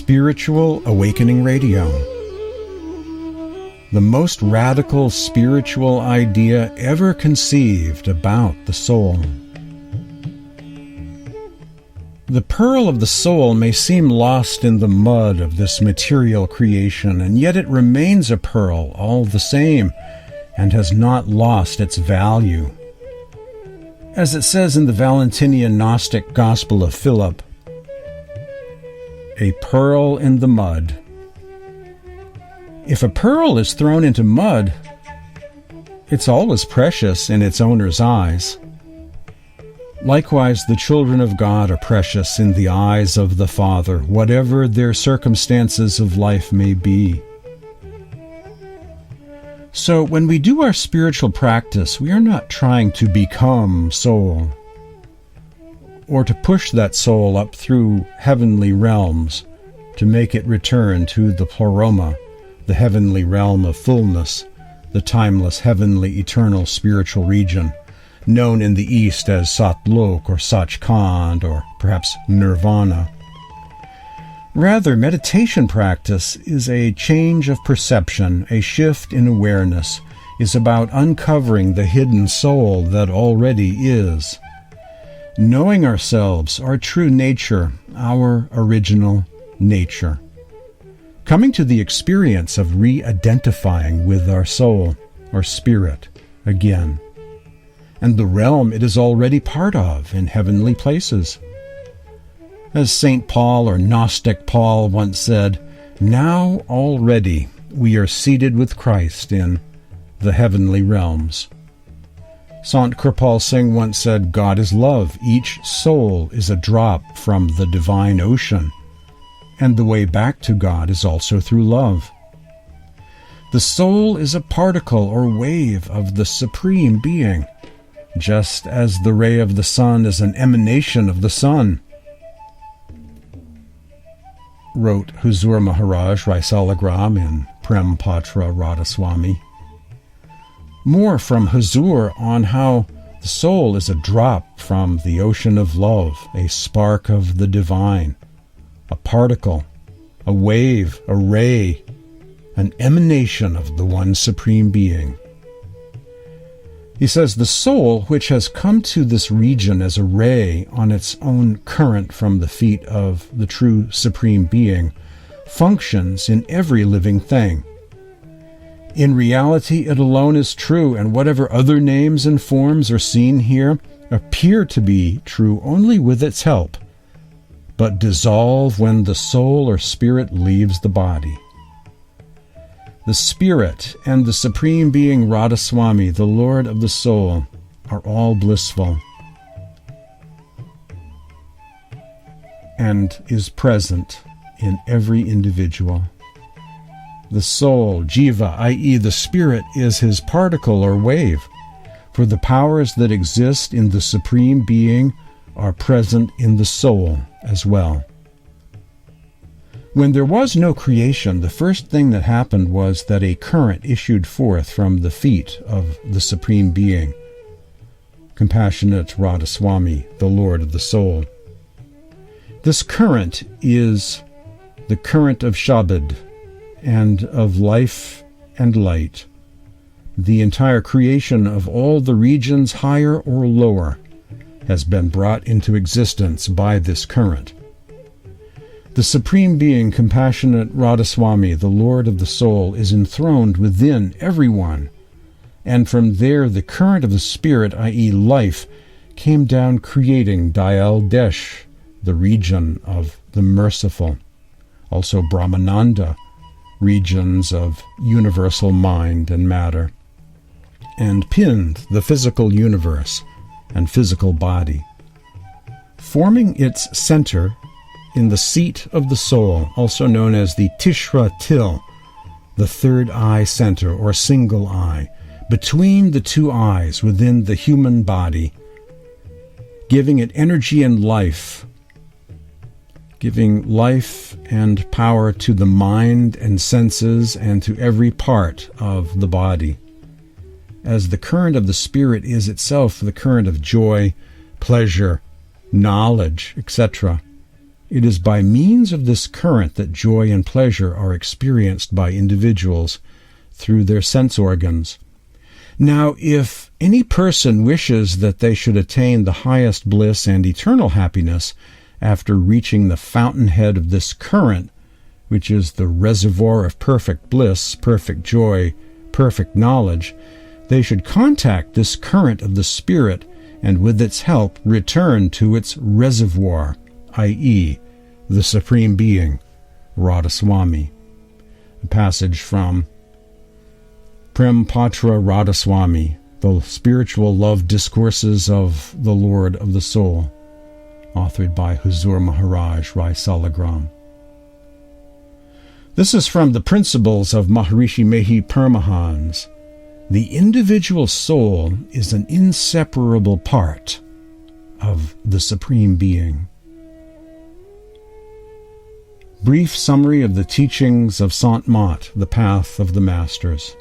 Spiritual Awakening Radio. The most radical spiritual idea ever conceived about the soul. The pearl of the soul may seem lost in the mud of this material creation, and yet it remains a pearl all the same, and has not lost its value. As it says in the Valentinian Gnostic Gospel of Philip, a pearl in the mud. If a pearl is thrown into mud, it's always precious in its owner's eyes. Likewise, the children of God are precious in the eyes of the Father, whatever their circumstances of life may be. So when we do our spiritual practice, we are not trying to become soul, or to push that soul up through heavenly realms to make it return to the pleroma, the heavenly realm of fullness, the timeless, heavenly, eternal spiritual region, known in the East as Satlok or Sachkhand or perhaps Nirvana. Rather, meditation practice is a change of perception, a shift in awareness, is about uncovering the hidden soul that already is. Knowing ourselves, our true nature, our original nature. Coming to the experience of re-identifying with our soul, our spirit, again, and the realm it is already part of in heavenly places. As St. Paul or Gnostic Paul once said, now already we are seated with Christ in the heavenly realms. Sant Kirpal Singh once said, God is love. Each soul is a drop from the divine ocean, and the way back to God is also through love. The soul is a particle or wave of the Supreme Being, just as the ray of the sun is an emanation of the sun, wrote Huzur Maharaj Raisalagram in Prem Patra Radhasoami. More from Huzur on how the soul is a drop from the ocean of love, a spark of the divine, a particle, a wave, a ray, an emanation of the one Supreme Being. He says the soul, which has come to this region as a ray on its own current from the feet of the true Supreme Being, functions in every living thing. In reality, it alone is true, and whatever other names and forms are seen here appear to be true only with its help, but dissolve when the soul or spirit leaves the body. The Spirit and the Supreme Being Radhasoami, the Lord of the soul, are all blissful and is present in every individual. The soul, jiva, i.e. the spirit, is his particle or wave, for the powers that exist in the Supreme Being are present in the soul as well. When there was no creation, the first thing that happened was that a current issued forth from the feet of the Supreme Being, Compassionate Radhasoami, the Lord of the soul. This current is the current of Shabad, and of life and light. The entire creation of all the regions, higher or lower, has been brought into existence by this current. The Supreme Being, Compassionate Radhasoami, the Lord of the soul, is enthroned within everyone, and from there the current of the spirit, i.e. life, came down creating Dayal Desh, the region of the merciful, also Brahmananda, regions of universal mind and matter, and Pind, the physical universe and physical body. Forming its center in the seat of the soul, also known as the Tishra Til, the third eye center or single eye, between the two eyes within the human body, giving it energy and life, giving life and power to the mind and senses and to every part of the body. As the current of the spirit is itself the current of joy, pleasure, knowledge, etc., It is by means of this current that joy and pleasure are experienced by individuals through their sense organs. Now, if any person wishes that they should attain the highest bliss and eternal happiness after reaching the fountainhead of this current, which is the reservoir of perfect bliss, perfect joy, perfect knowledge, they should contact this current of the Spirit and with its help return to its reservoir, i.e., the Supreme Being, Radhasoami. A passage from Prem Patra Radhasoami, the Spiritual Love Discourses of the Lord of the Soul, authored by Huzur Maharaj Rai Salagram. This is from the Principles of Maharishi Mehi Paramahansa. The individual soul is an inseparable part of the Supreme Being. Brief summary of the teachings of Sant Mat, the Path of the Masters.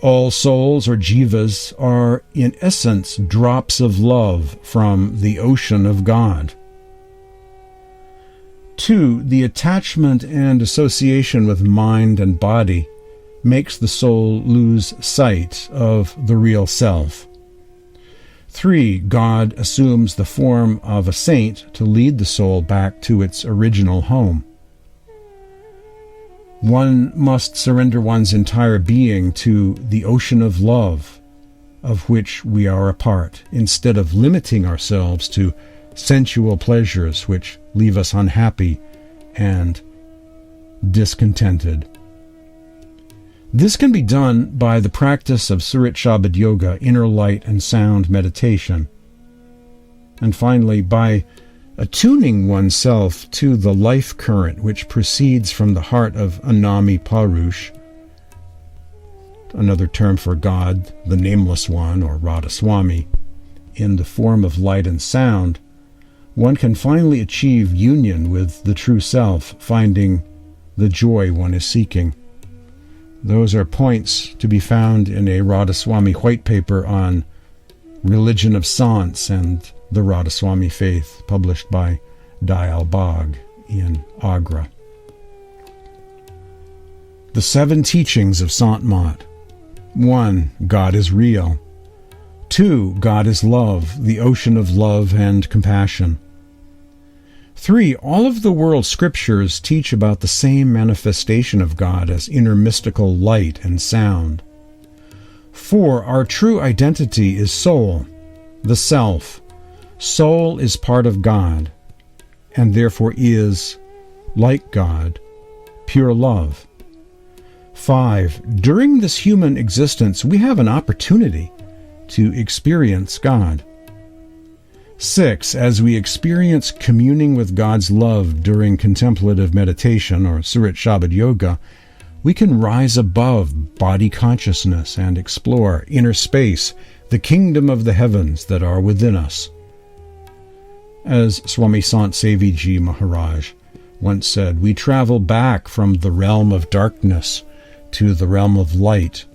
All souls, or jivas, are in essence drops of love from the ocean of God. 2. The attachment and association with mind and body makes the soul lose sight of the real self. 3. God assumes the form of a saint to lead the soul back to its original home. One must surrender one's entire being to the ocean of love, of which we are a part, instead of limiting ourselves to sensual pleasures which leave us unhappy and discontented. This can be done by the practice of Surat Shabad Yoga, inner light and sound meditation, and finally by attuning oneself to the life current which proceeds from the heart of Anami Parush, another term for God, the Nameless One, or Radhasoami, in the form of light and sound. One can finally achieve union with the true self, finding the joy one is seeking. Those are points to be found in a Radhasoami white paper on Religion of Science and the Radhasoami Faith, published by Dayal Bagh in Agra. The 7 teachings of Sant Mat. 1. God is real. 2. God is love, the ocean of love and compassion. 3. All of the world scriptures teach about the same manifestation of God as inner mystical light and sound. 4. Our true identity is soul, the self. Soul is part of God, and therefore is, like God, pure love. 5. During this human existence, we have an opportunity to experience God. 6. As we experience communing with God's love during contemplative meditation or Surat Shabad Yoga, we can rise above body consciousness and explore inner space, the kingdom of the heavens that are within us. As Swami Sant Seviji Maharaj once said, we travel back from the realm of darkness to the realm of light,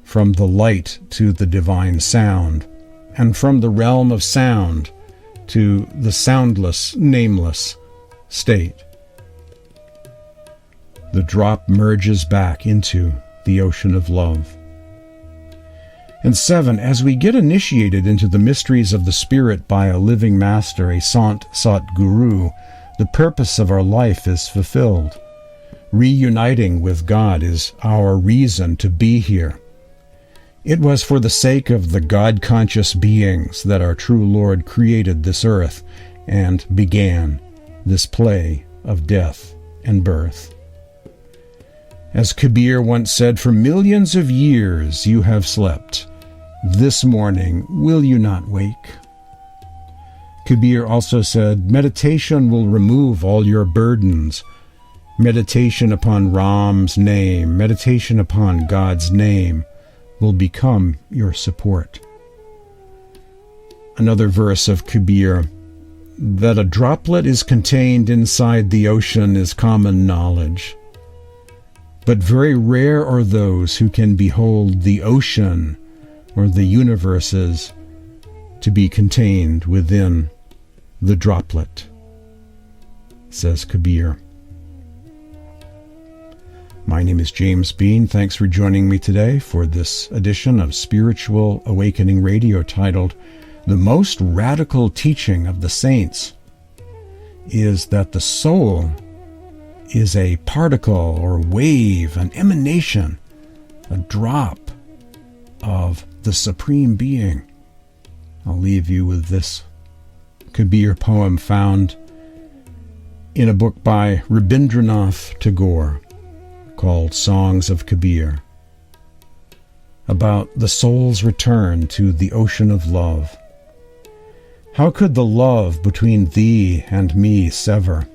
from the light to the divine sound, and from the realm of sound to the soundless, nameless state. The drop merges back into the ocean of love. And 7, as we get initiated into the mysteries of the Spirit by a living master, a Sant Sat Guru, the purpose of our life is fulfilled. Reuniting with God is our reason to be here. It was for the sake of the God-conscious beings that our true Lord created this earth and began this play of death and birth. As Kabir once said, for millions of years you have slept. This morning will you not wake? Kabir also said, meditation will remove all your burdens. Meditation upon Ram's name, meditation upon God's name, will become your support. Another verse of Kabir, that a droplet is contained inside the ocean is common knowledge. But very rare are those who can behold the ocean or the universes to be contained within the droplet. says Kabir. My name is James Bean. Thanks for joining me today for this edition of Spiritual Awakening Radio titled, "The Most Radical Teaching of the Saints is that the soul is a particle or wave, an emanation, a drop of the Supreme Being." I'll leave you with this Kabir poem found in a book by Rabindranath Tagore called Songs of Kabir, about the soul's return to the ocean of love. How could the love between thee and me sever?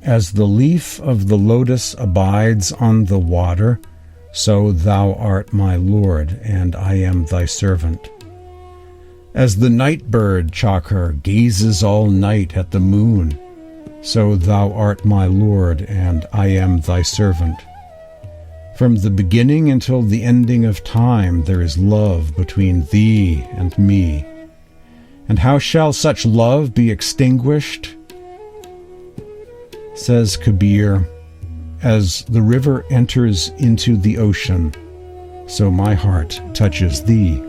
As the leaf of the lotus abides on the water, so thou art my Lord, and I am thy servant. As the night bird, Chakar, gazes all night at the moon, so thou art my Lord, and I am thy servant. From the beginning until the ending of time, there is love between thee and me. And how shall such love be extinguished? Says Kabir, as the river enters into the ocean, so my heart touches thee.